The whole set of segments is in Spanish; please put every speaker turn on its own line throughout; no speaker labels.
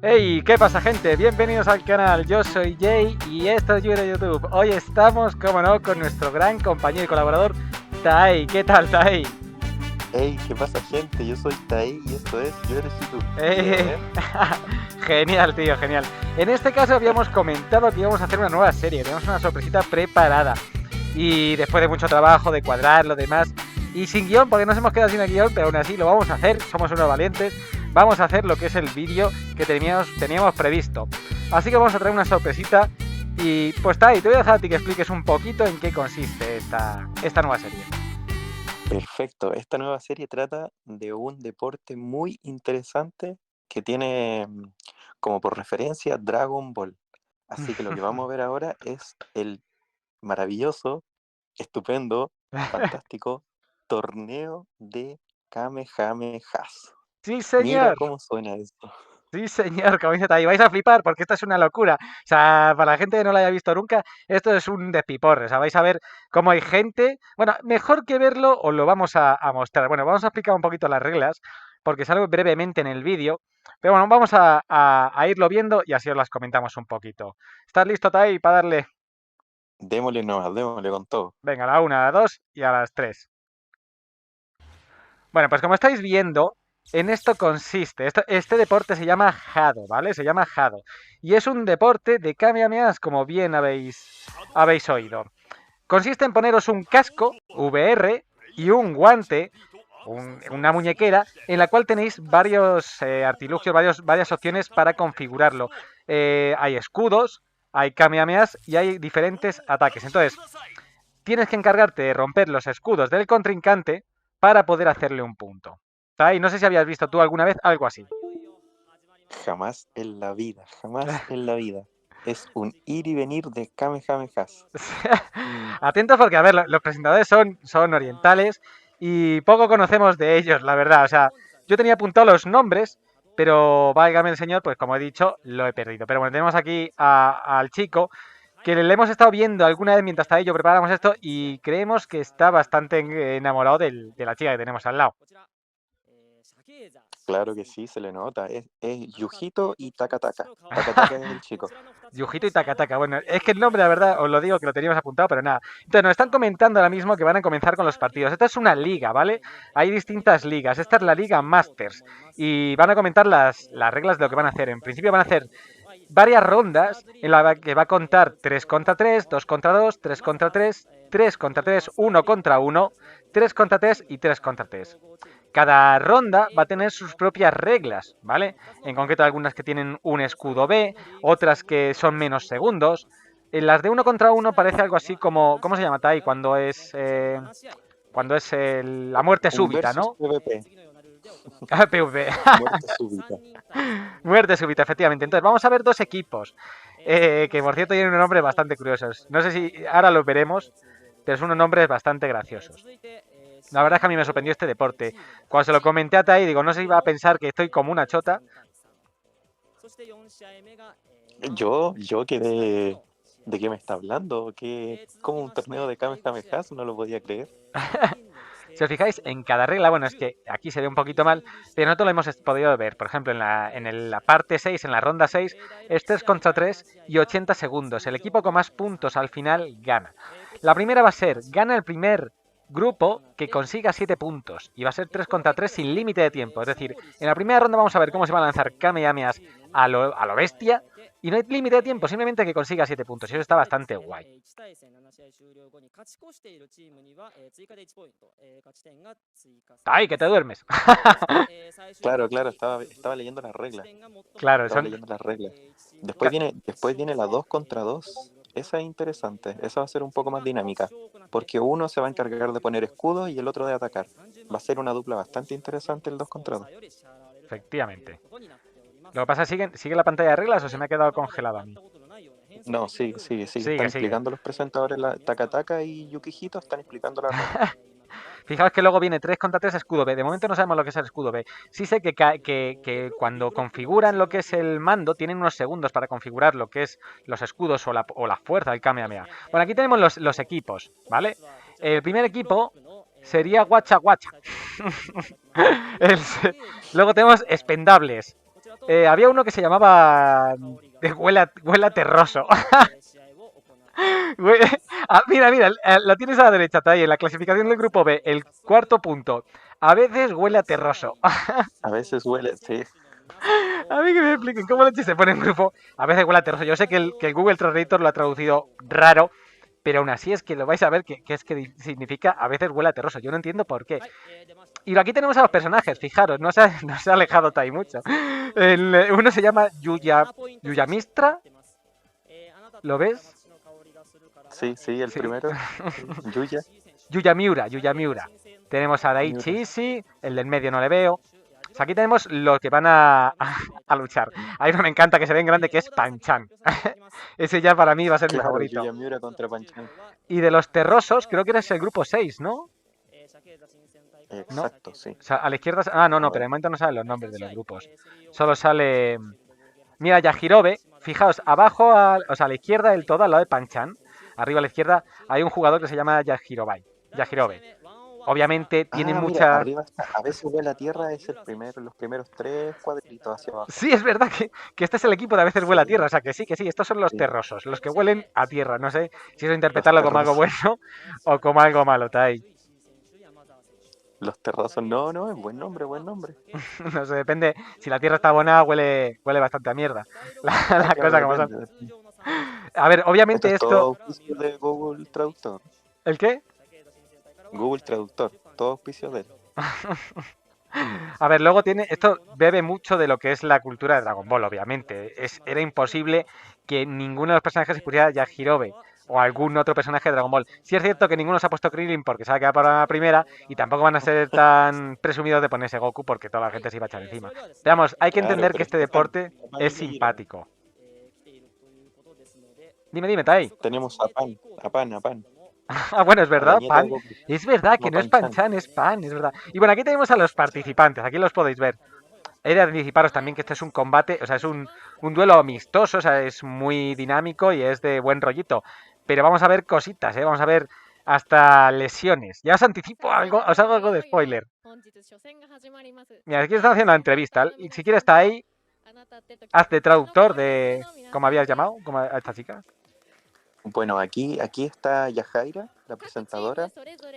Hey, ¿qué pasa, gente? Bienvenidos al canal, yo soy Jay y esto es Yuri de YouTube. Hoy estamos, como no, con nuestro gran compañero y colaborador, Tai. ¿Qué tal, Tai?
Hey, ¿qué pasa, gente? Yo soy Tae y esto es Yo Eres YouTube.
Eh, Genial, tío, genial. En este caso habíamos comentado que íbamos a hacer una nueva serie, tenemos una sorpresita preparada. Y después de mucho trabajo, de cuadrar, lo demás, y sin guión, porque nos hemos quedado sin el guión, pero aún así lo vamos a hacer, somos unos valientes. Vamos a hacer lo que es el vídeo que teníamos previsto. Así que vamos a traer una sorpresita. Y pues Tai, te voy a dejar a ti que expliques un poquito en qué consiste esta nueva serie.
Perfecto. Esta nueva serie trata de un deporte muy interesante que tiene como por referencia Dragon Ball. Así que lo que vamos a ver ahora es el maravilloso, estupendo, fantástico torneo de Kamehamehas.
Sí,
Mira
señor.
cómo suena esto.
Sí, señor, como dice Tai, vais a flipar porque esto es una locura. O sea, para la gente que no lo haya visto nunca, esto es un despiporre. O sea, vais a ver cómo hay gente. Bueno, mejor que verlo, os lo vamos a mostrar. Bueno, vamos a explicar un poquito las reglas, porque salgo brevemente en el vídeo. Pero bueno, vamos a irlo viendo y así os las comentamos un poquito. ¿Estás listo, Tai, para darle?
Démosle nomás, démosle con todo.
Venga, a la una, a la dos y a las tres. Bueno, pues como estáis viendo, en esto consiste. Este deporte se llama Hado, ¿vale? Se llama Hado. Y es un deporte de Kamehamehas, como bien habéis oído. Consiste en poneros un casco VR y un guante, una muñequera, en la cual tenéis varios artilugios, varias opciones para configurarlo. Hay escudos, hay Kamehamehas y hay diferentes ataques. Entonces, tienes que encargarte de romper los escudos del contrincante para poder hacerle un punto. ¿Tá? Y no sé si habías visto tú alguna vez algo así.
Jamás en la vida, jamás en la vida. Es un ir y venir de Kamehamehas.
Atentos porque, a ver, los presentadores son orientales y poco conocemos de ellos, la verdad. O sea, yo tenía apuntado los nombres, pero válgame el señor, pues como he dicho, lo he perdido. Pero bueno, tenemos aquí al chico que le hemos estado viendo alguna vez mientras está ello preparamos esto y creemos que está bastante enamorado de la chica que tenemos al lado.
Claro que sí, se le nota. Es Yujito y Takataka. Takataka es el chico.
Yujito y Takataka. Bueno, es que el nombre, la verdad, os lo digo que lo teníamos apuntado, pero nada. Entonces, nos están comentando ahora mismo que van a comenzar con los partidos. Esta es una liga, ¿vale? Hay distintas ligas. Esta es la Liga Masters. Y van a comentar las reglas de lo que van a hacer. En principio van a hacer varias rondas en la que va a contar 3 contra 3, 2 contra 2, 3 contra 3, 3 contra 3, 1 contra 1, 3 contra 3 y 3 contra 3. Cada ronda va a tener sus propias reglas, ¿vale? En concreto algunas que tienen un escudo B, otras que son menos segundos. En las de uno contra uno parece algo así como, ¿cómo se llama, Tai? Cuando es la muerte
Un
súbita,
versus
¿no?
PvP.
PvP.
Muerte súbita.
Muerte súbita, efectivamente. Entonces vamos a ver dos equipos, que por cierto tienen unos nombres bastante curiosos. No sé si ahora los veremos, pero son unos nombres bastante graciosos. La verdad es que a mí me sorprendió este deporte. Cuando se lo comenté a Tai, digo, no se iba a pensar que estoy como una chota.
Yo quedé. ¿De qué me está hablando? ¿Cómo un torneo de Kamehamehas? No lo podía creer.
Si os fijáis, en cada regla, bueno, es que aquí se ve un poquito mal, pero nosotros lo hemos podido ver. Por ejemplo, en la parte 6, en la ronda 6, es 3 contra 3 y 80 segundos. El equipo con más puntos al final gana. La primera va a ser, gana el primer grupo que consiga 7 puntos. Y va a ser 3 contra 3 sin límite de tiempo. Es decir, en la primera ronda vamos a ver cómo se van a lanzar Kamehamehas a lo bestia. Y no hay límite de tiempo, simplemente que consiga 7 puntos. Y eso está bastante guay. ¡Ay, que te duermes!
Claro, claro, estaba leyendo las reglas.
Claro,
Estaba leyendo las reglas. Después viene la 2 contra 2. Esa es interesante. Esa va a ser un poco más dinámica. Porque uno se va a encargar de poner escudos y el otro de atacar. Va a ser una dupla bastante interesante el 2 contra 2.
efectivamente. Lo que pasa es que sigue la pantalla de reglas o se me ha quedado congelado a mí.
No, sigue.
Sigue,
Están
sigue.
explicando los presentadores, Takataka y Yukihito están explicando las reglas.
Fijaos que luego viene 3 contra 3 escudo B. De momento no sabemos lo que es el escudo B. Sí sé que cuando configuran lo que es el mando, tienen unos segundos para configurar lo que es los escudos o la fuerza del Kamehameha. Bueno, aquí tenemos los equipos, ¿vale? El primer equipo sería Guacha Guacha. Luego tenemos expendables. Había uno que se llamaba Huela Terroso. Mira, lo tienes a la derecha, está ahí, en la clasificación del grupo B, el cuarto punto. A veces huele a terroso.
A veces huele, sí,
A mí que me expliquen cómo leche se pone en grupo. A veces huele a terroso. Yo sé que el Google Translator lo ha traducido raro, pero aún así es que lo vais a ver que es que significa a veces huele a terroso. Yo no entiendo por qué. Y aquí tenemos a los personajes, fijaros, no se ha alejado Tai mucho. Uno se llama Yuyamistra, ¿lo ves?
sí, sí, el
Sí.
primero, Yuya,
Yuyamiura. Tenemos a Daichi
Miura.
Ishii, el del medio no le veo. O sea, aquí tenemos los que van a luchar. Hay uno me encanta que se ve en grande que es Panchan. Ese ya para mí va a ser mi
Claro,
favorito.
Yuya Miura contra Panchan.
Y de los terrosos, creo que eres el grupo 6, ¿no? ¿No?
Exacto, sí.
O sea, a la izquierda. Ah, no,
A
no, pero
ver,
de momento no salen los nombres de los grupos. Solo sale. Mira, Yajirobe. Fijaos, abajo, o sea, a la izquierda del todo, al lado de Panchan, arriba a la izquierda, hay un jugador que se llama Yajirobe. Obviamente tiene
mira,
mucha.
arriba está, a veces huele a tierra, es el primero, los primeros 3 cuadritos hacia abajo.
Sí, es verdad que este es el equipo de a veces huele a
Sí,
tierra. O sea, que sí, estos son los
sí,
terrosos, los que huelen a tierra. No sé si eso
los
interpretarlo como algo
terrosos.
bueno o como algo malo, Tai.
Los terrosos, no, no, es buen nombre, buen nombre.
No sé, depende. Si la tierra está abonada, huele bastante a mierda. La
Claro,
cosa como son.
depende, depende.
A ver,
Esto
obviamente
es todo
esto.
auspicio de Google Traductor.
¿El qué?
Google Traductor, todo auspicio de él.
A ver, luego tiene. Esto bebe mucho de lo que es la cultura de Dragon Ball, obviamente. Era imposible que ninguno de los personajes se pusiera Yajirobe o algún otro personaje de Dragon Ball. Sí es cierto que ninguno se ha puesto Krillin porque se ha quedado para la primera y tampoco van a ser tan presumidos de ponerse Goku porque toda la gente se iba a echar encima. Veamos, hay que
Claro,
entender que
pero
este
es Japan,
deporte
Japan
es
y Yajirobe.
simpático. Dime, Tai.
Tenemos a Pan, a Pan, a Pan,
Ah, bueno, es
a la
verdad,
nieta de
Pan.
Goku.
Es verdad que
No
no es
Pan-chan.
Pan-chan, es Pan, es verdad. Y bueno, aquí tenemos a los participantes, aquí los podéis ver. He de anticiparos también que este es un combate, o sea, es un duelo amistoso, o sea, es muy dinámico y es de buen rollito. Pero vamos a ver cositas, ¿eh? Vamos a ver hasta lesiones. Ya os anticipo algo, os hago algo de spoiler. Mira, aquí están haciendo la entrevista. Y si quieres está ahí, haz de traductor de... ¿Cómo habías llamado? ¿Cómo a esta chica?
Bueno, aquí está Yajaira, la presentadora.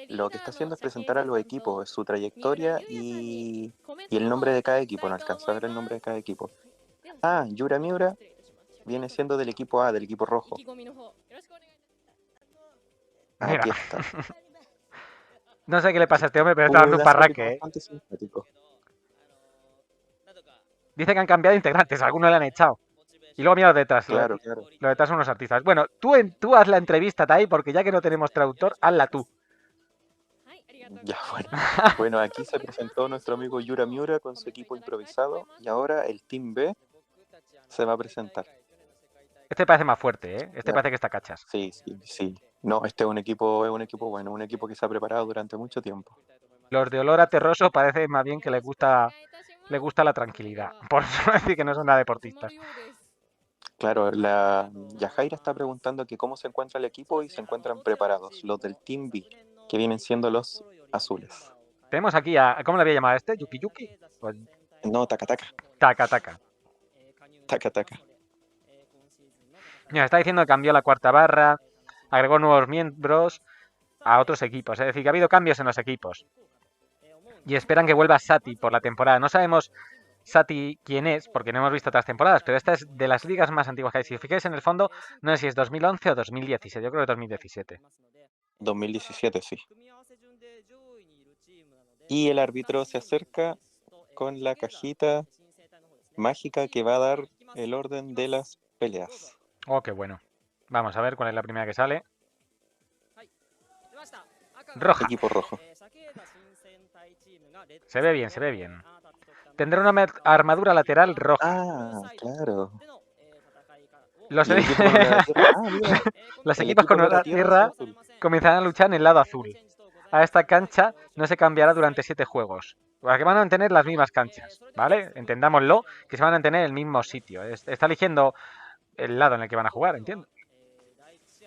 Lo que está haciendo es presentar a los equipos, su trayectoria y el nombre de cada equipo. No alcanza a ver el nombre de cada equipo. Yura Miura viene siendo del equipo A, del equipo rojo.
Mira,
Aquí está.
no sé qué le pasa a este hombre, pero está dando un
Puede ser
parraque, ¿eh?
bastante simpático.
Dice que han cambiado integrantes, algunos le han echado. Y luego mira lo detrás,
Claro, claro.
lo detrás son unos artistas. Bueno, tú haz la entrevista, Tai, porque ya que no tenemos traductor, hazla tú.
Ya, bueno. Bueno, aquí se presentó nuestro amigo Yura Miura con su equipo improvisado y ahora el Team B se va a presentar.
Este parece más fuerte, ¿eh? Este
Ya.
parece que está cachas.
Sí, sí, sí. No, este es un equipo bueno, un equipo que se ha preparado durante mucho tiempo.
Los de olor a terroso parece más bien que les gusta la tranquilidad. Por eso decir que no son nada deportistas.
Claro, la Yajaira está preguntando que cómo se encuentra el equipo y se encuentran preparados, los del Team B, que vienen siendo los azules.
Tenemos aquí a... ¿Cómo le había llamado a este? ¿Yuki Yuki? Pues
No, Takataka,
Taka Taka.
Takataka.
Mira, está diciendo que cambió la cuarta barra, agregó nuevos miembros a otros equipos. Es decir, que ha habido cambios en los equipos. Y esperan que vuelva Sati por la temporada. No sabemos Sati quién es, porque no hemos visto otras temporadas, pero esta es de las ligas más antiguas que hay. Si os fijáis en el fondo, no sé si es 2011 o 2017. Yo creo que 2017.
2017, sí. Y el árbitro se acerca con la cajita mágica que va a dar el orden de las peleas.
Oh, qué bueno. Vamos a ver cuál es la primera que sale. Roja.
Equipo rojo.
Se ve bien, se ve bien. Tendrá una armadura lateral roja.
Claro.
Los,
Y el equipo con la tierra. Mira.
los
El
equipos
equipo
con
de la
la
tierra es
tierra
azul.
comenzarán a luchar en el lado azul. A esta cancha no se cambiará durante 7 juegos. Para que van a mantener las mismas canchas, ¿vale? Entendámoslo, que se van a mantener en el mismo sitio. Está eligiendo el lado en el que van a jugar, entiendo.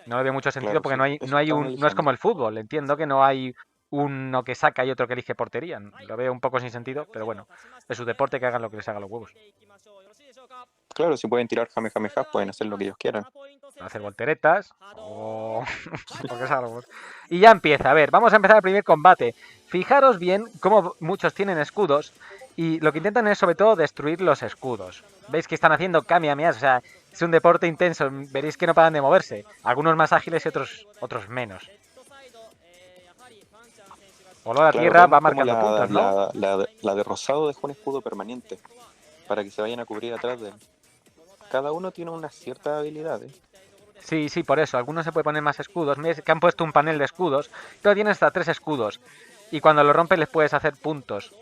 No le veo mucho sentido
Claro,
porque
sí. Eso estaban
no es
eligiendo.
como el fútbol. Entiendo que no hay uno que saca y otro que elige portería. Lo veo un poco sin sentido, pero bueno, es su deporte, que hagan lo que les haga los huevos.
Claro, si pueden tirar Kamehameha, pueden hacer lo que ellos quieran.
Hacer volteretas o o que salgamos. Y ya empieza. A ver, vamos a empezar el primer combate. Fijaros bien cómo muchos tienen escudos y lo que intentan es sobre todo destruir los escudos. Veis que están haciendo kamehamehas, o sea, es un deporte intenso. Veréis que no paran de moverse. Algunos más ágiles y otros menos. Olor a
Claro,
tierra va
vemos como
marcando puntos, ¿no?
la de Rosado dejó un escudo permanente para que se vayan a cubrir atrás de él. Cada uno tiene unas ciertas habilidades.
Sí, sí, por eso. Algunos se puede poner más escudos. Mira que han puesto un panel de escudos, pero tienen hasta 3 escudos. Y cuando lo rompes les puedes hacer puntos.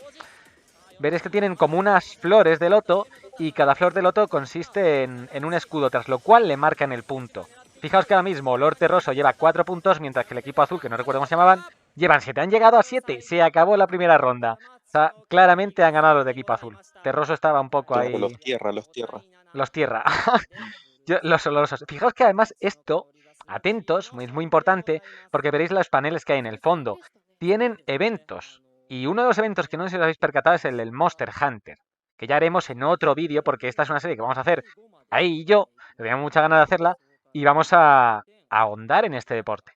Veréis que tienen como unas flores de loto y cada flor de loto consiste en un escudo, tras lo cual le marcan el punto. Fijaos que ahora mismo Lord Terroso lleva 4 puntos, mientras que el equipo azul, que no recuerdo cómo se llamaban, llevan 7. Han llegado a 7. Se acabó la primera ronda. O sea, claramente han ganado los de equipo azul. Terroso estaba un poco
Claro,
ahí.
los tierra.
Los tierra. Los olorosos. Fijaos que además esto, atentos, es muy importante, porque veréis los paneles que hay en el fondo. Tienen eventos. Y uno de los eventos que no sé si os habéis percatado es el del Monster Hunter. Que ya haremos en otro vídeo, porque esta es una serie que vamos a hacer ahí y yo. Que tenía mucha ganas de hacerla. Y vamos a ahondar en este deporte.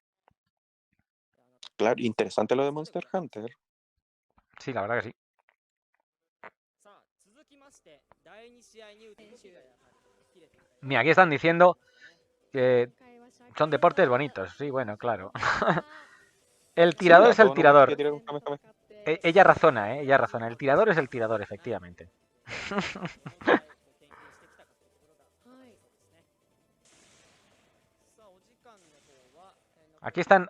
Claro, interesante lo de Monster Hunter.
Sí, la verdad que sí. Mira, aquí están diciendo que son deportes bonitos. Sí, bueno, claro. El
Sí,
tirador
a
es el
todos nos gustaría
tirador.
tirar un Kamehameha.
Ella razona, ¿eh? Ella razona. El tirador es el tirador, efectivamente.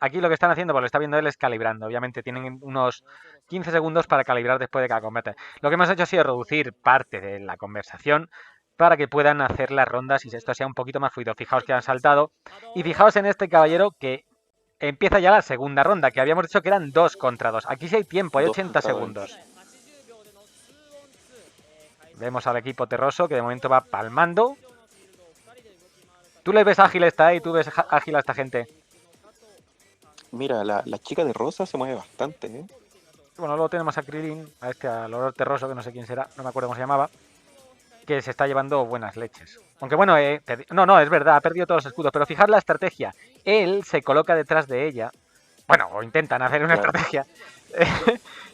Aquí lo que están haciendo, pues lo está viendo él, es calibrando. Obviamente tienen unos 15 segundos para calibrar después de cada combate. Lo que hemos hecho ha sido reducir parte de la conversación para que puedan hacer las rondas y esto sea un poquito más fluido. Fijaos que han saltado. Y fijaos en este caballero que empieza ya la segunda ronda, que habíamos dicho que eran 2 contra 2. Aquí sí hay tiempo, hay
Dos
80
contra dos.
segundos. Vemos al equipo terroso que de momento va palmando. ¿Tú le ves ágil a esta ahí? ¿Tú ves ágil a esta gente?
Mira, la chica de rosa se mueve bastante, ¿eh?
Bueno, luego tenemos a Krillin, a este, al olor terroso, que no sé quién será, no me acuerdo cómo se llamaba, que se está llevando buenas leches. Aunque bueno, no, es verdad, ha perdido todos los escudos, pero fijad la estrategia. Él se coloca detrás de ella, bueno, o intentan hacer una
Claro.
estrategia.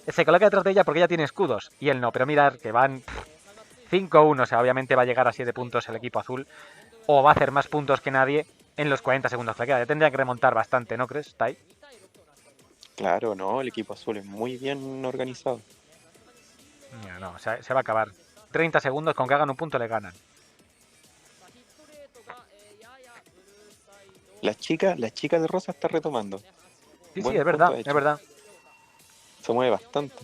Se coloca detrás de ella porque ella tiene escudos, y él no, pero mirad que van 5-1, o sea, obviamente va a llegar a 7 puntos el equipo azul, o va a hacer más puntos que nadie en los 40 segundos que le queda. Tendría que remontar bastante, ¿no crees, Tai?
Claro, no, el equipo azul es muy bien organizado.
No, se va a acabar. 30 segundos, con que hagan un punto le ganan.
La chica de rosa está retomando.
Sí, sí,
Buen
es
punto
verdad,
ha
es
hecho.
verdad.
Se mueve bastante.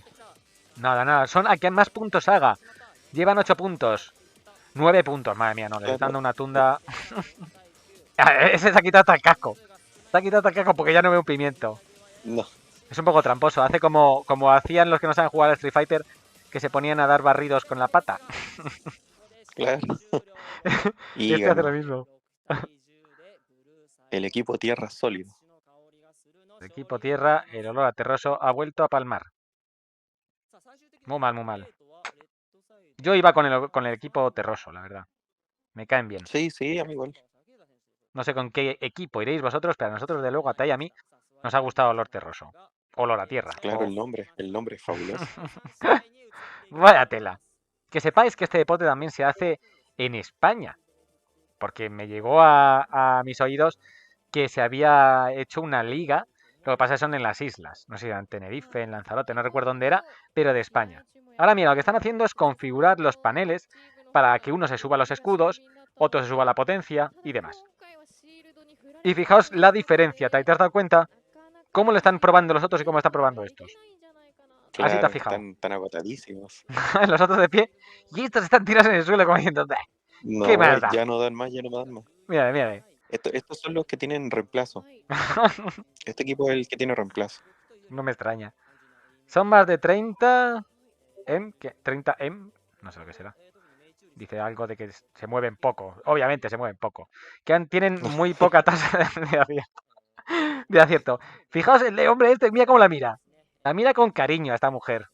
Nada. Son a quien más puntos haga. Llevan 8 puntos. 9 puntos, madre mía, no, le están
Claro.
dando una tunda. Ese se ha quitado hasta el casco. Se ha quitado hasta el casco porque ya no veo un pimiento.
No,
Es un poco tramposo. Hace como hacían los que no saben jugar al Street Fighter, que se ponían a dar barridos con la pata.
claro.
Y
Y
este hace lo
ganó.
mismo.
El equipo tierra sólido.
El equipo tierra, el olor a terroso, ha vuelto a palmar. Muy mal, muy mal. Yo iba con el equipo terroso, la verdad. Me caen bien.
Sí, sí, a mí igual.
No sé con qué equipo iréis vosotros, pero a nosotros, de luego, a Tai y a mí, nos ha gustado Olor Terroso. Olor a tierra.
Claro, el nombre es fabuloso.
Vaya tela. Que sepáis que este deporte también se hace en España. Porque me llegó a mis oídos que se había hecho una liga. Lo que pasa es que son en las islas. No sé si era en Tenerife, en Lanzarote, no recuerdo dónde era, pero de España. Ahora mira, lo que están haciendo es configurar los paneles para que uno se suba a los escudos, otro se suba a la potencia y demás. Y fijaos la diferencia, ¿te has dado cuenta? ¿Cómo lo están probando los otros y cómo están probando estos? Así te has
Claro,
fijado.
están agotadísimos.
Los otros de pie y estos están tirados en el suelo como diciendo, "Bah, ¿qué
No,
más da?".
ya no dan más, ya no dan más.
Mírale.
Estos son los que tienen reemplazo. Este equipo es el que tiene reemplazo.
No me extraña. Son más de 30 ¿qué? 30 no sé lo que será. Dice algo de que se mueven poco. Obviamente se mueven poco. Tienen muy poca tasa de acierto. De acierto. Fijaos, el hombre este, mira cómo la mira. La mira con cariño a esta mujer.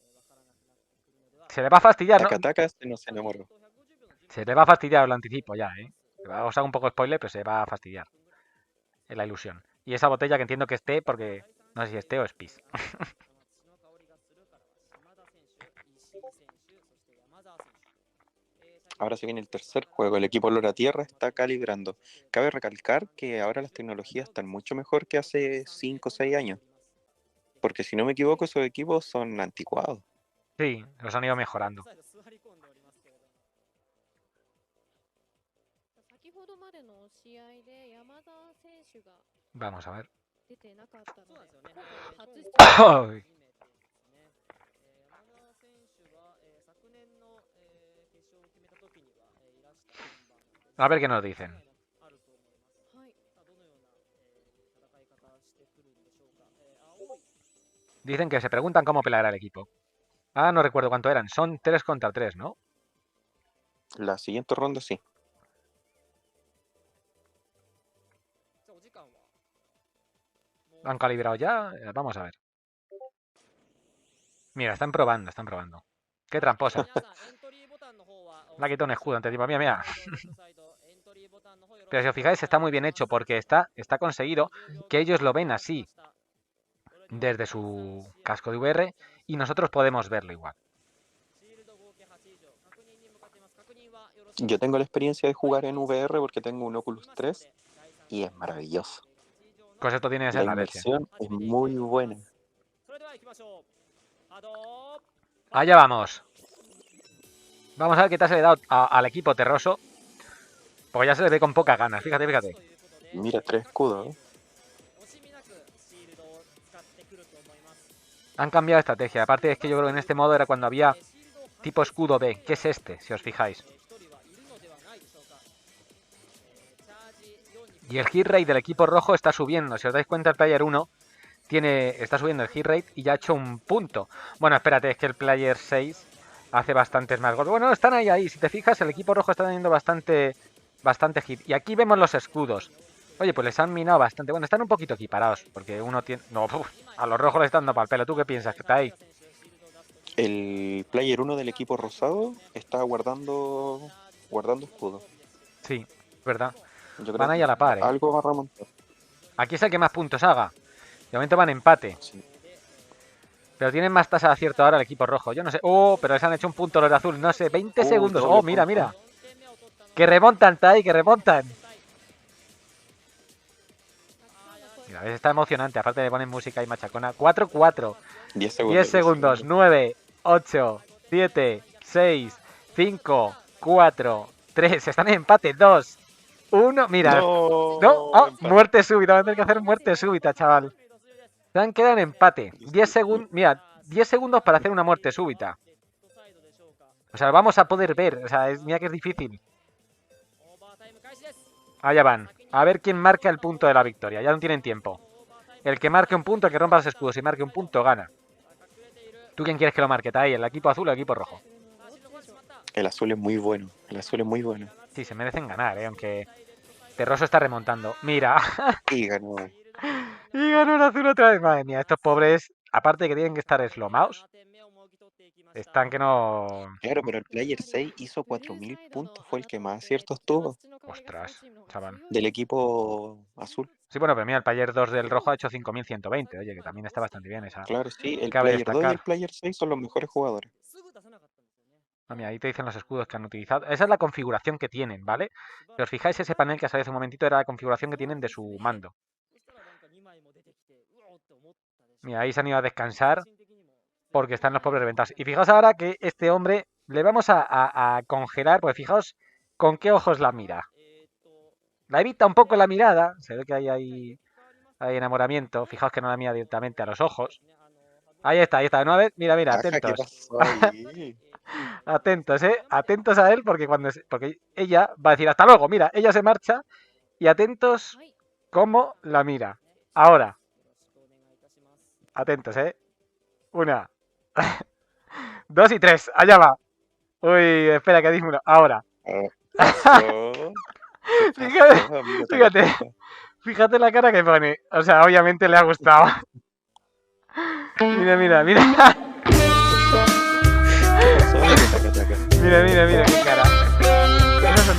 Se le va a fastidiar, ¿no?
Takataka se nos enamoró.
Se le va a fastidiar, lo anticipo ya, ¿eh? Os hago un poco spoiler, pero se va a fastidiar. Es la ilusión. Y esa botella que entiendo que es té, porque no sé si es té o es pis.
Ahora se viene el tercer juego. El equipo Lora Tierra está calibrando. Cabe recalcar que ahora las tecnologías están mucho mejor que hace 5 o 6 años. Porque si no me equivoco, esos equipos son anticuados.
Sí, los han ido mejorando. Vamos a ver. Ay. A ver qué nos dicen. Dicen que se preguntan cómo peleará el equipo. Ah, no recuerdo cuánto eran. Son 3 contra 3, ¿no?
La siguiente ronda sí.
¿Han calibrado ya? Vamos a ver. Mira, están probando, están probando. Qué tramposa. Le ha quitado un escudo ante tipo. Mira, mira. Pero si os fijáis, está muy bien hecho porque está conseguido que ellos lo ven así desde su casco de VR y nosotros podemos verlo igual.
Yo tengo la experiencia de jugar en VR porque tengo un Oculus 3 y es maravilloso.
Pues esto tiene que
La
ser la leche.
inmersión es muy buena.
Allá vamos. Vamos a ver qué tal se le da al equipo terroso. Porque ya se le ve con pocas ganas. Fíjate, fíjate.
Mira, 3 escudos, ¿eh?
Han cambiado de estrategia. Aparte es que yo creo que en este modo era cuando había tipo escudo B. ¿Qué es este? Si os fijáis. Y el hit rate del equipo rojo está subiendo. Si os dais cuenta, el player 1 está subiendo el hit rate y ya ha hecho un punto. Bueno, espérate, es que el player 6 hace bastantes más golpes. Bueno, están ahí. Si te fijas, el equipo rojo está teniendo bastante hit. Y aquí vemos los escudos. Oye, pues les han minado bastante. Bueno, están un poquito equiparados. Porque uno tiene... No, a los rojos les están dando pal pelo. ¿Tú qué piensas? ¿Qué está ahí?
El player 1 del equipo rosado está guardando escudo.
Sí, es verdad.
Yo creo
Van ahí a la par, ¿eh?
Algo va a remontar.
Aquí es el que más puntos haga. De momento van empate.
Sí.
Pero tienen más tasa de acierto ahora el equipo rojo. Yo no sé. Oh, pero les han hecho un punto los de azul. No sé, 20 segundos. Oh, mira, mira. Que remontan, Tai, que remontan. Mira, está emocionante. Aparte de poner música y machacona. 4-4.
10 segundos.
10 segundos. 9, 8, 7, 6, 5, 4, 3. Están en empate. 2, 1. Mira. No. Oh, muerte súbita. Vamos a tener que hacer muerte súbita, chaval. Se quedan en empate. 10 segundos. Mira, 10 segundos para hacer una muerte súbita. O sea, vamos a poder ver. O sea, mira que es difícil. Allá van. A ver quién marca el punto de la victoria. Ya no tienen tiempo. El que marque un punto, el que rompa los escudos y marque un punto, gana. ¿Tú quién quieres que lo marque, Tai? ¿El equipo azul o el equipo rojo?
El azul es muy bueno. El azul es muy bueno.
Sí, se merecen ganar, aunque Terroso está remontando. Mira.
Y ganó.
Y ganó el azul otra vez. Madre mía, estos pobres, aparte de que tienen que estar slomados, están que no...
Claro, pero el player 6 hizo 4000 puntos. Fue el que más aciertos tuvo.
Ostras, chaval.
Del equipo azul.
Sí, bueno, pero mira, el player 2 del rojo ha hecho 5120. Oye, que también está bastante bien esa.
Claro, sí. El
Cabe
player 2 y
destacar.
el player 6 son los mejores jugadores.
Ah, mira, ahí te dicen los escudos que han utilizado. Esa es la configuración que tienen, ¿vale? Si os fijáis, ese panel que ha salido hace un momentito era la configuración que tienen de su mando. Mira, ahí se han ido a descansar porque están los pobres reventados. Y fijaos ahora que este hombre le vamos a congelar, porque fijaos con qué ojos la mira. La evita un poco la mirada, se ve que hay enamoramiento. Fijaos que no la mira directamente a los ojos. Ahí está, ahí está. ¿No? A ver, mira, mira,
Ajá, ¿qué
atentos.
pasó ahí?
Atentos, atentos a él porque porque ella va a decir hasta luego. Mira, ella se marcha y atentos cómo la mira. Ahora. Atentos, 1, 2 y 3. Allá va. Uy, espera que dice uno. Ahora. Fíjate la cara que pone. O sea, obviamente le ha gustado. Mira, mira, mira. Mira, mira, mira qué cara.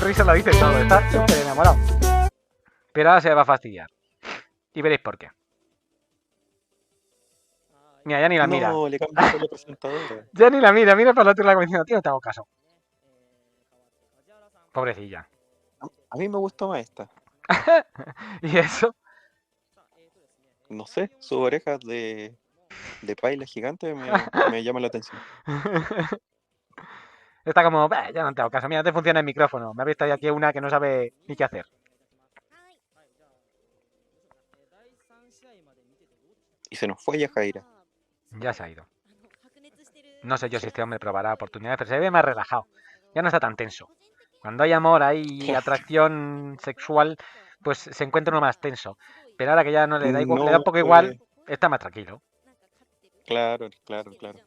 sonrisa lo dice todo. Está súper enamorado. Pero ahora se va a fastidiar. Y veréis por qué. Mira, ya ni la mira.
No, le cambiaste la presentadora.
Ya ni la mira. Mira para el otro lado diciendo, tío, no te hago caso. Pobrecilla.
A mí me gustó más esta.
¿Y eso?
No sé, sus orejas de paila gigante me llama la atención.
Está como, "Bah, ya no te hago caso. Mira, no te funciona el micrófono. Me ha visto aquí una que no sabe ni qué hacer.
Y se nos fue Yajaira.
Ya se ha ido. No sé yo si este hombre probará oportunidades, pero se ve más relajado. Ya no está tan tenso. Cuando hay amor, hay atracción sexual, pues se encuentra uno más tenso. Pero ahora que ya no le da igual, le da un
No,
poco igual, está más tranquilo.
claro, claro, claro.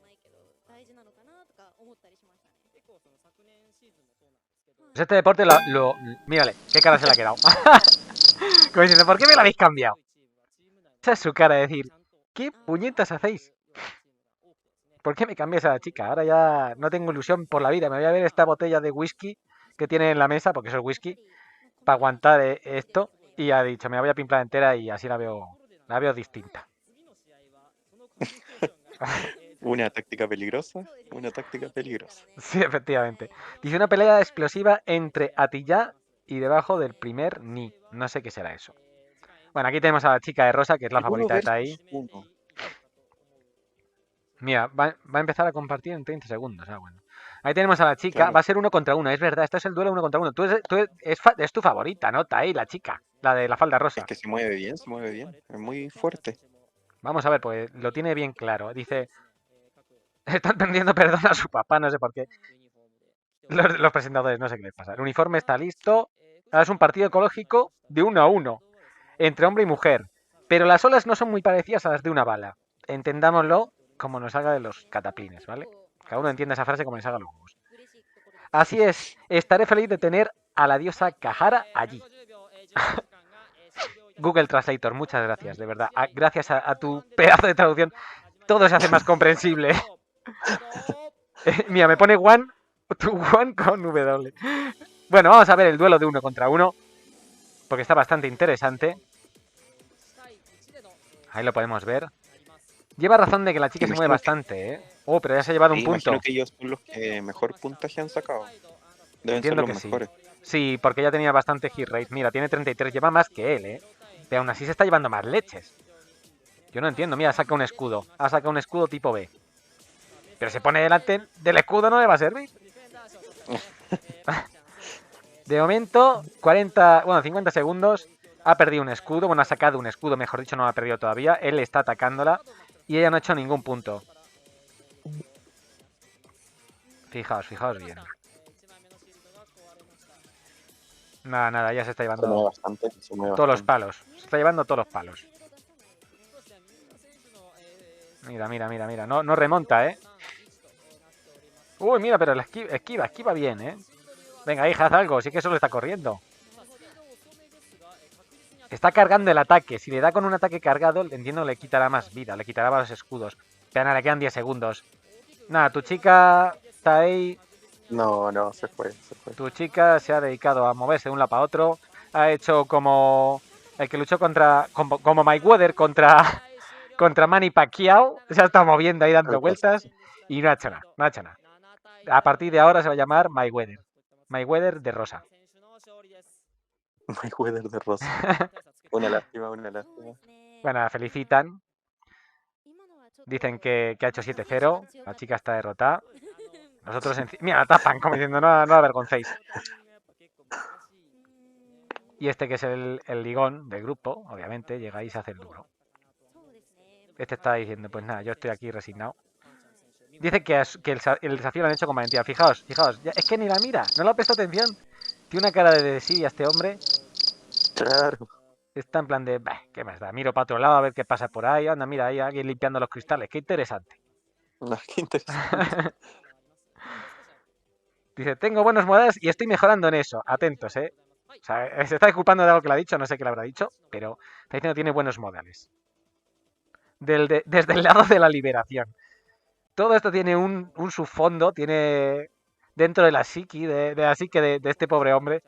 Pues este deporte mírale, qué cara se le ha quedado. Como diciendo, ¿por qué me lo habéis cambiado? Esa es su cara, de decir, ¿qué puñetas hacéis? ¿Por qué me cambias a la chica? Ahora ya no tengo ilusión por la vida. Me voy a ver esta botella de whisky que tiene en la mesa, porque eso es whisky, para aguantar esto. Y ha dicho, me la voy a pimplar entera y así la veo distinta.
Una táctica peligrosa, una táctica peligrosa.
Sí, efectivamente. Dice una pelea explosiva entre Atiyah y debajo del primer Ni. No sé qué será eso. Bueno, aquí tenemos a la chica de rosa, que es la
El uno
favorita de Tai.
versus uno.
Mira, va a empezar a compartir en 30 segundos. Ah, bueno. Ahí tenemos a la chica.
Claro.
Va a ser 1 contra 1. Es verdad, esto es el duelo 1 contra 1. Es tu favorita, ¿no? Tai, la chica. La de la falda
Es
rosa.
que se mueve bien, se mueve bien. Es muy fuerte.
Vamos a ver, pues lo tiene bien claro. Dice, están pidiendo perdón a su papá, no sé por qué. Los presentadores, no sé qué les pasa. El uniforme está listo. Ahora es un partido ecológico de 1-1 entre hombre y mujer. Pero las olas no son muy parecidas a las de una bala. Entendámoslo como nos salga de los cataplines, ¿vale? Cada uno entiende esa frase como le salga los huevos. Así es, estaré feliz de tener a la diosa Kahara allí. Google Translator, muchas gracias, de verdad. Gracias a tu pedazo de traducción, todo se hace más comprensible. Mira, me pone one con W. Bueno, vamos a ver el duelo de 1 contra 1, porque está bastante interesante. Ahí lo podemos ver. Lleva razón de que la chica se mueve bastante, ¿eh? Oh, pero ya se ha llevado un punto.
Imagino que ellos son los que mejor puntaje han sacado. Deben
Entiendo
ser
que
los
sí.
mejores.
Sí, porque ella tenía bastante hit rate. Mira, tiene 33, lleva más que él, ¿eh? Pero aún así se está llevando más leches. Yo no entiendo. Mira, saca un escudo. Ha sacado un escudo tipo B. Pero se pone delante del escudo, ¿no le va a servir? De momento, 50 segundos. Ha perdido un escudo. Bueno, ha sacado un escudo, mejor dicho, no lo ha perdido todavía. Él está atacándola y ella no ha hecho ningún punto. Fijaos bien. Nada, ya se está llevando todos los palos. Se está llevando todos los palos. Mira. No remonta, ¿eh? Uy, mira, pero la esquiva bien, ¿eh? Venga, hija, haz algo. Sí que solo está corriendo. Está cargando el ataque. Si le da con un ataque cargado, entiendo que le quitará más vida. Le quitará los escudos. Pero nada, le quedan 10 segundos. Nada, tu chica está ahí.
No, se fue.
Tu chica se ha dedicado a moverse de un lado para otro. Ha hecho como el que luchó como Mayweather contra Manny Pacquiao. Se ha estado moviendo ahí dando vueltas y no ha hecho nada. A partir de ahora se va a llamar Mayweather. Mayweather de rosa.
Mayweather de rosa. Una lástima.
Bueno, la felicitan. Dicen que ha hecho 7-0. La chica está derrotada. Nosotros mira, la tapan como diciendo no la avergoncéis. Y este que es el ligón del grupo, obviamente, llega ahí y se hace el duro. Este está diciendo, pues nada, yo estoy aquí resignado. Dice que el desafío lo han hecho con valentía. Fijaos, es que ni la mira, no le ha prestado atención. Tiene una cara de desidia este hombre.
Claro.
Está en plan de, ¿qué más da? Miro para otro lado a ver qué pasa por ahí. Anda, mira, ahí alguien limpiando los cristales. Qué interesante.
Qué interesante.
Dice, tengo buenos modales y estoy mejorando en eso. Atentos, ¿eh? O sea, se está disculpando de algo que le ha dicho, no sé qué le habrá dicho, pero está diciendo que tiene buenos modales. Desde el lado de la liberación. Todo esto tiene un subfondo, tiene dentro de la psiqui, de la psique de este pobre hombre,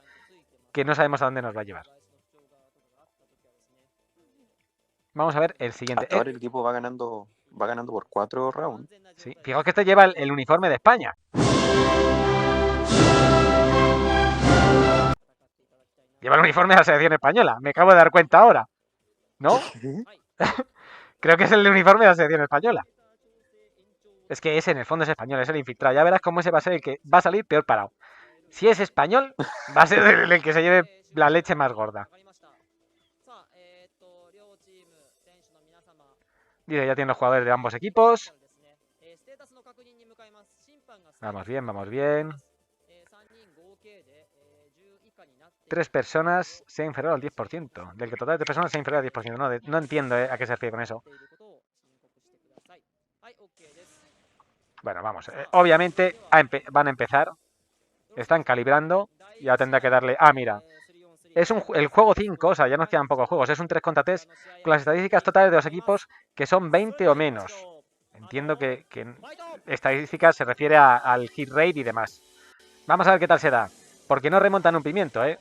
que no sabemos a dónde nos va a llevar. Vamos a ver el siguiente.
Hasta ahora el equipo va ganando por 4 rounds.
Sí. Fijaos que este lleva el uniforme de España. Lleva el uniforme de la selección española. Me acabo de dar cuenta ahora. ¿No? Creo que es el uniforme de la selección española. Es que ese en el fondo es español, es el infiltrado. Ya verás cómo ese va a ser el que va a salir peor parado. Si es español, va a ser el que se lleve la leche más gorda. Dice, ya tienen los jugadores de ambos equipos. Vamos bien, vamos bien. 3 personas sea inferior al 10%. Del que total de personas sea inferior al 10%. No entiendo a qué se refiere con eso. Bueno, vamos. Obviamente van a empezar. Están calibrando. Ya tendrá que darle... Ah, mira. Es el juego 5, o sea, ya nos quedan pocos juegos. Es un 3 contra 3 con las estadísticas totales de los equipos que son 20 o menos. Entiendo que estadísticas se refiere al hit rate y demás. Vamos a ver qué tal se da. Porque no remontan un pimiento, ¿eh?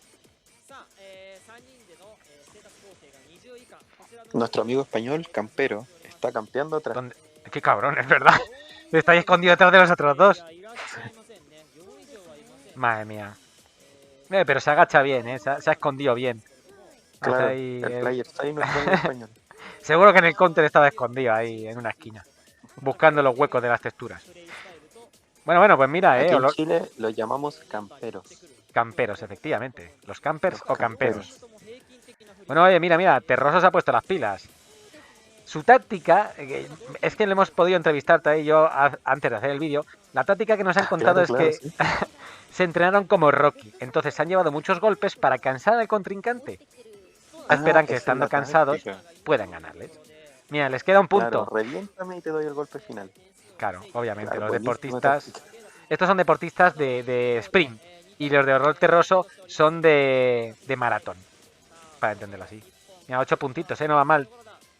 Nuestro amigo español, Campero, está campeando atrás.
Qué cabrón, es verdad. Está ahí escondido detrás de los otros dos. Madre mía. Pero se agacha bien, ¿eh? Se ha escondido bien.
Claro, el player está ahí, nuestro amigo español.
Seguro que en el counter estaba escondido ahí en una esquina. Buscando los huecos de las texturas. Bueno, pues mira,
Aquí en Chile los llamamos camperos.
Camperos, efectivamente. Los campers o camperos. Bueno, oye, mira, Terroso se ha puesto las pilas. Su táctica, es que le hemos podido entrevistar también yo antes de hacer el vídeo. La táctica que nos han contado es que sí. Se entrenaron como Rocky. Entonces se han llevado muchos golpes para cansar al contrincante. Esperan que estando cansados puedan ganarles. Mira, les queda un punto.
Claro, reviéntame y te doy el golpe final.
Claro, obviamente, claro, los deportistas... Estos son deportistas de sprint. Y los de horror terroso son de maratón. Para entenderlo así. Mira, 8 puntitos, no va mal.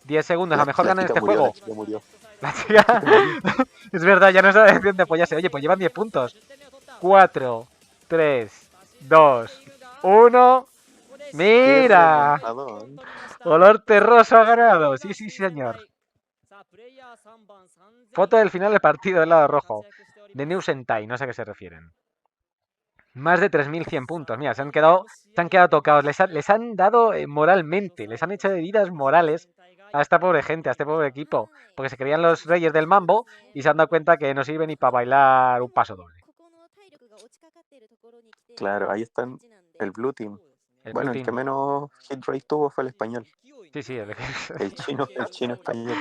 10 segundos, a lo mejor ganan este juego.
La chica murió.
La chica... Es verdad, ya no sabe decir de apoyarse. Oye, pues llevan 10 puntos. 4, 3, 2, 1... ¡Mira! Olor terroso ha ganado. Sí, señor. Foto del final del partido del lado rojo. De New Sentai, no sé a qué se refieren. Más de 3.100 puntos. Mira, se han quedado tocados. Les han dado moralmente. Les han hecho heridas morales a esta pobre gente, a este pobre equipo. Porque se creían los reyes del mambo y se han dado cuenta que no sirve ni para bailar un paso doble.
Claro, ahí están el Blue Team. Bueno, el que menos hit rate tuvo fue el español.
Sí,
el chino español.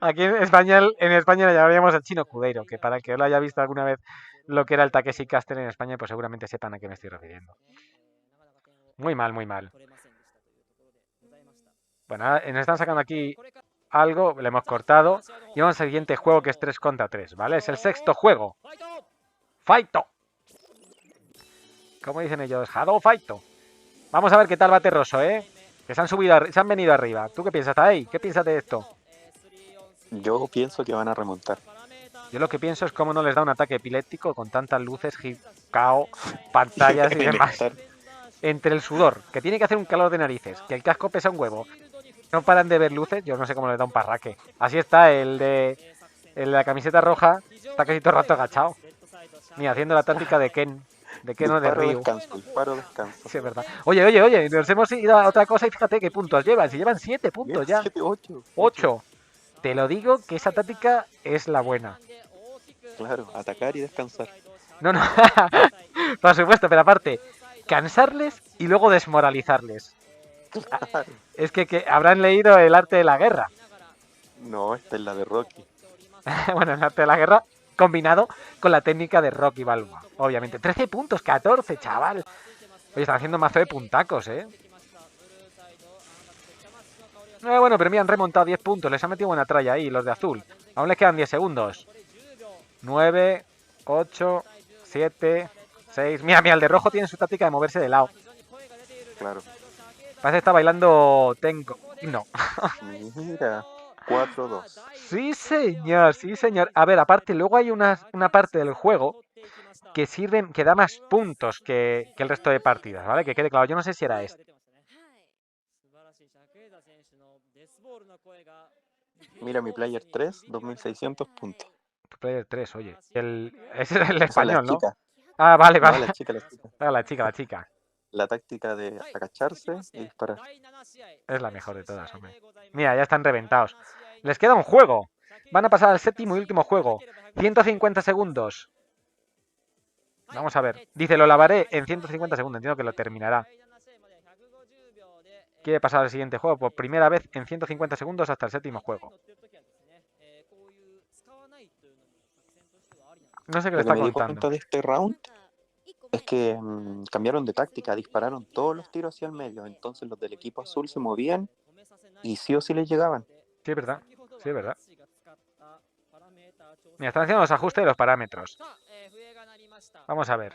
Aquí en España le llamaríamos el chino Cudeiro, que para el que lo haya visto alguna vez lo que era el Takeshi Castle en España, pues seguramente sepan a qué me estoy refiriendo. Muy mal, muy mal. Bueno, nos están sacando aquí algo, le hemos cortado. Y vamos al siguiente juego, que es 3 contra 3, ¿vale? Es el sexto juego. ¡Faito! ¿Cómo dicen ellos? ¡Hado Faito! Vamos a ver qué tal va Terroso, ¿eh? Que se han venido arriba. ¿Tú qué piensas, ahí? ¿Qué piensas de esto?
Yo pienso que van a remontar.
Yo lo que pienso es cómo no les da un ataque epiléptico con tantas luces, cao, pantallas y demás. Entre el sudor, que tiene que hacer un calor de narices, que el casco pesa un huevo. No paran de ver luces, yo no sé cómo les da un parraque. Así está el de la camiseta roja, está casi todo el rato agachado. Ni haciendo la táctica de Ken. De Ken o de Ryu.
Disparo, descanso.
Sí, es verdad. Oye, nos hemos ido a otra cosa y fíjate qué puntos llevan. Si llevan 7 puntos ya. 8. Te lo digo que esa táctica es la buena.
Claro, atacar y descansar.
No. Por supuesto, pero aparte, cansarles y luego desmoralizarles. Claro. Es que habrán leído El arte de la guerra.
No, esta es la de Rocky.
Bueno, El arte de la guerra combinado con la técnica de Rocky Balboa, obviamente. 13 puntos, 14, chaval. Oye, están haciendo mazo de puntacos, ¿eh? Bueno, pero mira, han remontado 10 puntos. Les ha metido buena tralla ahí, los de azul. Aún les quedan 10 segundos. 9, 8, 7, 6... Mira, el de rojo tiene su táctica de moverse de lado.
Claro.
Parece que está bailando Tengo. No.
Mira, 4-2.
Sí, señor. A ver, aparte, luego hay una parte del juego que sirven, que da más puntos que el resto de partidas, ¿vale? Que quede claro, yo no sé si era este.
Mira, mi player 3, 2600 puntos.
Player 3, oye. Ese es el
Esa es la
español, ¿no?
chica.
Ah, vale,
No,
vale.
la chica, la chica.
Ah, la chica, la chica.
La táctica de agacharse y disparar.
Es la mejor de todas, hombre. Mira, ya están reventados. Les queda un juego. Van a pasar al séptimo y último juego. 150 segundos. Vamos a ver. Dice, lo lavaré en 150 segundos. Entiendo que lo terminará. Quiere pasar al siguiente juego por primera vez en 150 segundos hasta el séptimo juego. No sé qué le
Lo que
está
me di
contando.
cuenta de este round es que cambiaron de táctica, dispararon todos los tiros hacia el medio, entonces los del equipo azul se movían y sí o sí les llegaban.
Sí, es verdad. Sí, es verdad. Mira, están haciendo los ajustes de los parámetros. Vamos a ver.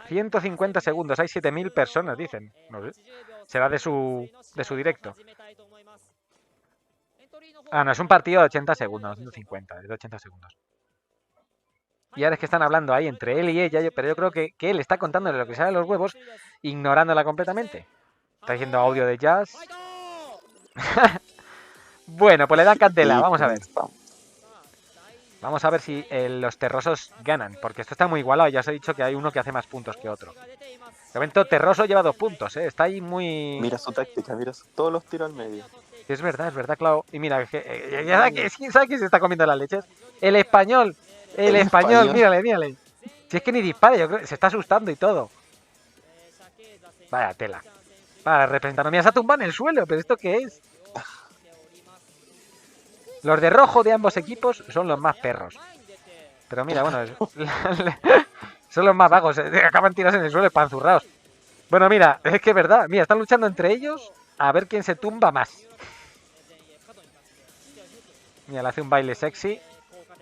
150 segundos. Hay 7000 personas, dicen. No sé. Será de su directo. Ah, no, es un partido de 80 segundos, no 150, es de 80 segundos. Y ahora es que están hablando ahí entre él y ella, pero yo creo que él está contándole lo que sale de los huevos, ignorándola completamente. Está diciendo audio de jazz. Bueno, pues le dan candela,
Y
vamos a ver.
comenzamos.
Vamos a ver si los terrosos ganan, porque esto está muy igualado. Ya os he dicho que hay uno que hace más puntos que otro. De momento, Terroso lleva 2 puntos, ¿eh? Está ahí muy...
Mira su táctica, mira todos los tiros al medio.
Es verdad, claro. Y mira, ¿sabes quién se está comiendo las leches? El español. El español, mírale, mírale. Si es que ni dispara, yo creo se está asustando y todo. Vaya tela. Para representarlo. Mira, se ha tumbado en el suelo, pero ¿esto qué es? Los de rojo de ambos equipos son los más perros. Pero mira, bueno, son los más vagos. Acaban tirados en el suelo panzurrados. Bueno, mira, es que es verdad. Mira, están luchando entre ellos a ver quién se tumba más. Mira, le hace un baile sexy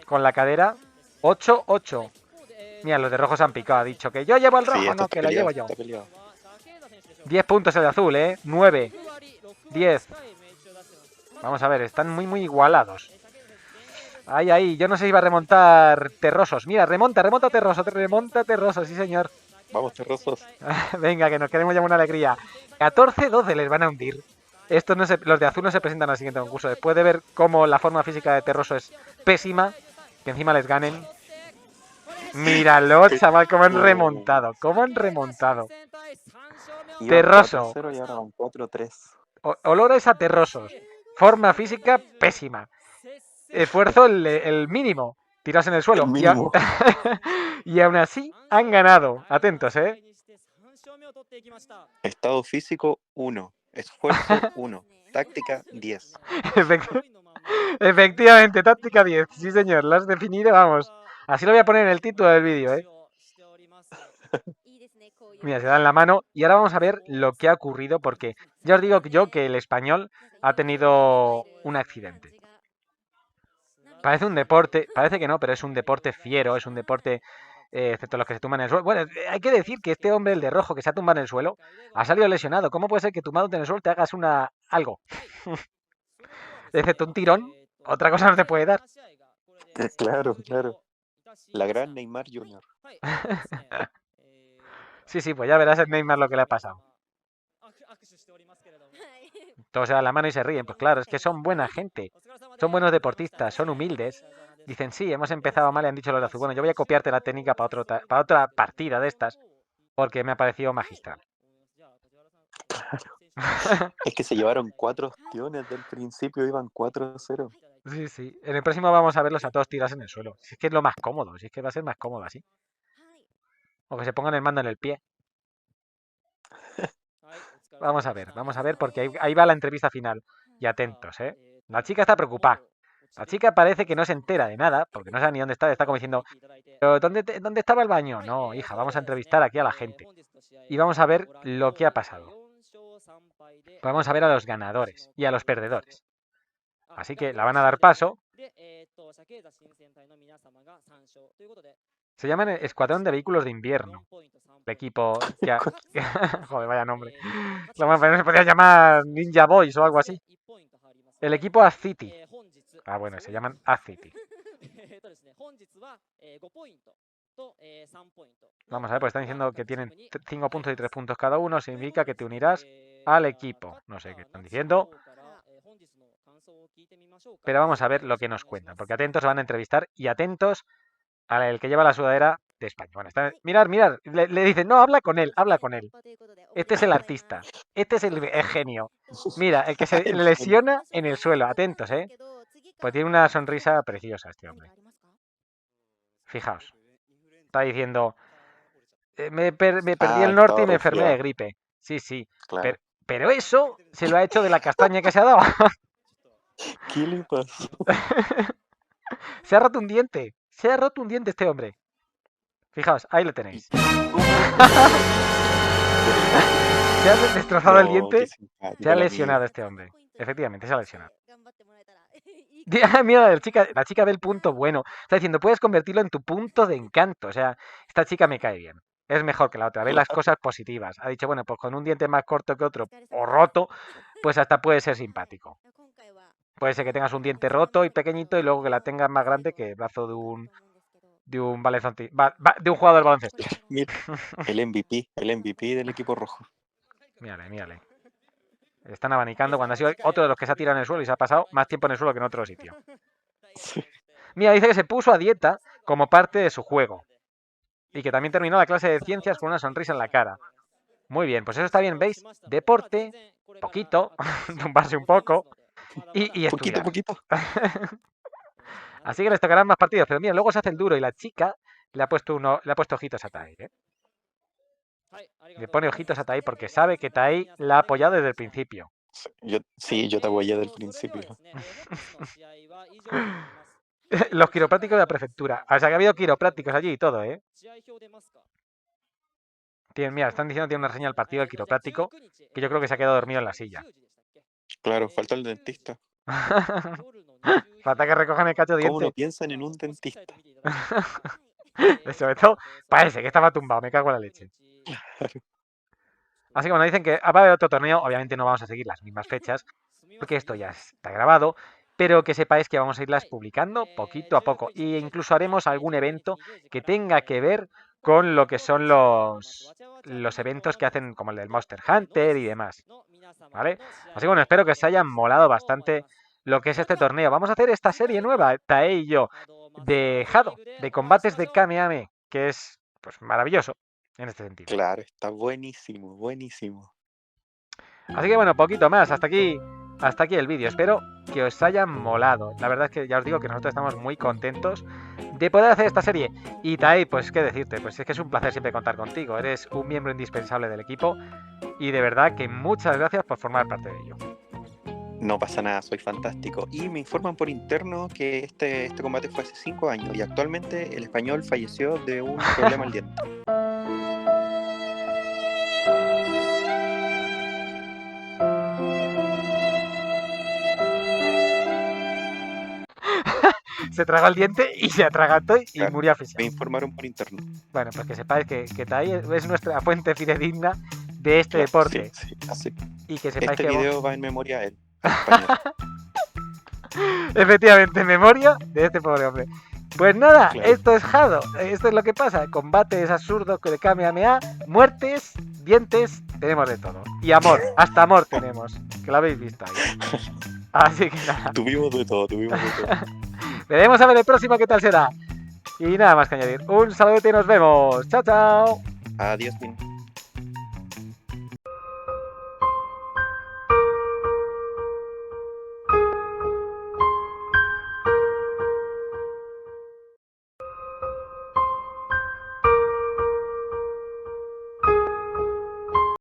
con la cadera. 8-8. Mira, los de rojo se han picado. Ha dicho que yo llevo el rojo,
Sí,
no, que lo llevo yo. 10 puntos el de azul, 9. 10. Vamos a ver, están muy igualados. Ahí, yo no sé si va a remontar Terrosos. Mira, remonta Terrosos, sí señor.
Vamos, terrosos.
Venga, que nos queremos ya una alegría. 14-12 les van a hundir. Los de azul no se presentan al siguiente concurso. Después de ver cómo la forma física de Terroso es pésima, que encima les ganen. Míralo, chaval, cómo han remontado. Terroso.
4-0 y ahora van 4-3.
Olores a Terrosos. Forma física pésima. Esfuerzo el mínimo. Tiras en el suelo.
El mínimo.
Y aún así han ganado. Atentos,
Estado físico 1. Esfuerzo 1. Táctica 10.
Efectivamente, táctica 10. Sí, señor, lo has definido, vamos. Así lo voy a poner en el título del vídeo, Mira, se dan la mano y ahora vamos a ver lo que ha ocurrido porque ya os digo que el español ha tenido un accidente. Parece un deporte, parece que no, pero es un deporte fiero, es un deporte, excepto los que se tumban en el suelo. Bueno, hay que decir que este hombre, el de rojo, que se ha tumbado en el suelo, ha salido lesionado. ¿Cómo puede ser que tumbándote en el suelo te hagas algo? Excepto un tirón, otra cosa no te puede dar.
Claro. La gran Neymar Jr.
Sí, pues ya verás el Neymar lo que le ha pasado. Todos se dan la mano y se ríen. Pues claro, es que son buena gente. Son buenos deportistas, son humildes. Dicen, sí, hemos empezado mal y han dicho los de azul. Bueno, yo voy a copiarte la técnica para otra partida de estas porque me ha parecido magistral.
Es que se llevaron 4 opciones del principio, iban 4-0.
Sí. En el próximo vamos a verlos a todos tirados en el suelo. Si es que es lo más cómodo, si es que va a ser más cómodo así. O que se pongan el mando en el pie. Vamos a ver, porque ahí va la entrevista final. Y atentos, La chica está preocupada. La chica parece que no se entera de nada, porque no sabe ni dónde está como diciendo, ¿pero dónde estaba el baño? No, hija, vamos a entrevistar aquí a la gente. Y vamos a ver lo que ha pasado. Vamos a ver a los ganadores y a los perdedores. Así que la van a dar paso. Se llaman Escuadrón de Vehículos de Invierno. El equipo que joder, vaya nombre. No se podría llamar Ninja Boys o algo así. El equipo Azcity. Ah, bueno, se llaman Azcity. Vamos a ver, pues están diciendo que tienen 5 puntos y 3 puntos cada uno. Significa que te unirás al equipo. No sé qué están diciendo. Pero vamos a ver lo que nos cuentan. Porque atentos, se van a entrevistar. Y atentos al que lleva la sudadera de España. Bueno, mirar. Le dicen, no, habla con él. Este es el artista. Este es el genio. Mira, el que se lesiona en el suelo. Atentos, ¿eh? Pues tiene una sonrisa preciosa este hombre. Fijaos. Está diciendo, me perdí el norte y me enfermé de gripe. Sí.
Claro.
Pero eso se lo ha hecho de la castaña que se ha dado.
¿Qué le pasó?
Se ha roto un diente. Se ha roto un diente este hombre. Fijaos, ahí lo tenéis. Se ha destrozado el diente. Se ha lesionado este hombre. Efectivamente, se ha lesionado. Mira, la chica ve el punto bueno. Está diciendo, puedes convertirlo en tu punto de encanto. O sea, esta chica me cae bien. Es mejor que la otra. Ve las cosas positivas. Ha dicho, bueno, pues con un diente más corto que otro o roto, pues hasta puede ser simpático. Puede ser que tengas un diente roto y pequeñito y luego que la tengas más grande que el brazo de un jugador de baloncesto.
Mira, el MVP del equipo rojo.
Mírale. Están abanicando cuando ha sido otro de los que se ha tirado en el suelo y se ha pasado más tiempo en el suelo que en otro sitio.
Sí.
Mira, dice que se puso a dieta como parte de su juego. Y que también terminó la clase de ciencias con una sonrisa en la cara. Muy bien, pues eso está bien, ¿veis? Deporte, poquito, tumbarse un poco y estudiar.
Poquito.
Así que les tocarán más partidos. Pero mira, luego se hace el duro y la chica le ha puesto ojitos a Tai, ¿eh? Le pone ojitos a Tai porque sabe que Tai la ha apoyado desde el principio.
Yo te apoyé desde el principio.
Los quiroprácticos de la prefectura. O sea que ha habido quiroprácticos allí y todo, ¿eh? Mira, están diciendo que tiene una reseña del partido del quiropráctico que yo creo que se ha quedado dormido en la silla.
Claro, falta el dentista.
Falta que recojan el cacho de diente.
¿Cómo no piensan en un dentista?
Sobre todo, parece que estaba tumbado, me cago en la leche. Así que bueno, dicen que va a haber otro torneo, obviamente no vamos a seguir las mismas fechas, porque esto ya está grabado, pero que sepáis que vamos a irlas publicando poquito a poco, e incluso haremos algún evento que tenga que ver con lo que son los eventos que hacen, como el del Monster Hunter y demás, ¿vale? Así que bueno, espero que os hayan molado bastante lo que es este torneo. Vamos a hacer esta serie nueva, Tae y yo, de Hado, de combates de Kamehameha, que es pues maravilloso en este sentido.
Claro, está buenísimo.
Así que bueno, poquito más, hasta aquí el vídeo. Espero que os haya molado. La verdad es que ya os digo que nosotros estamos muy contentos de poder hacer esta serie. Y Tai, pues qué decirte, pues es que es un placer siempre contar contigo. Eres un miembro indispensable del equipo y de verdad que muchas gracias por formar parte de ello.
No pasa nada, soy fantástico. Y me informan por interno que este combate fue hace 5 años y actualmente el español falleció de un problema al diente.
Se tragó el diente y se atragantó y
Claro,
murió asfixiado.
Me informaron por interno.
Bueno, pues que sepáis que Tai es nuestra fuente fidedigna de este deporte.
Sí, así.
Y que sepáis
Este
que
video va en memoria a él.
efectivamente, en memoria de este pobre hombre. Pues nada,
Claro.
Esto es Hado, esto es lo que pasa, combates absurdos de Kamehameha, muertes, dientes, tenemos de todo. Y amor, hasta amor tenemos, que lo habéis visto ahí. Así que nada,
Tuvimos de todo.
veremos a ver el próximo qué tal será. Y nada más que añadir, un saludo y nos vemos, chao chao.
Adiós, Min.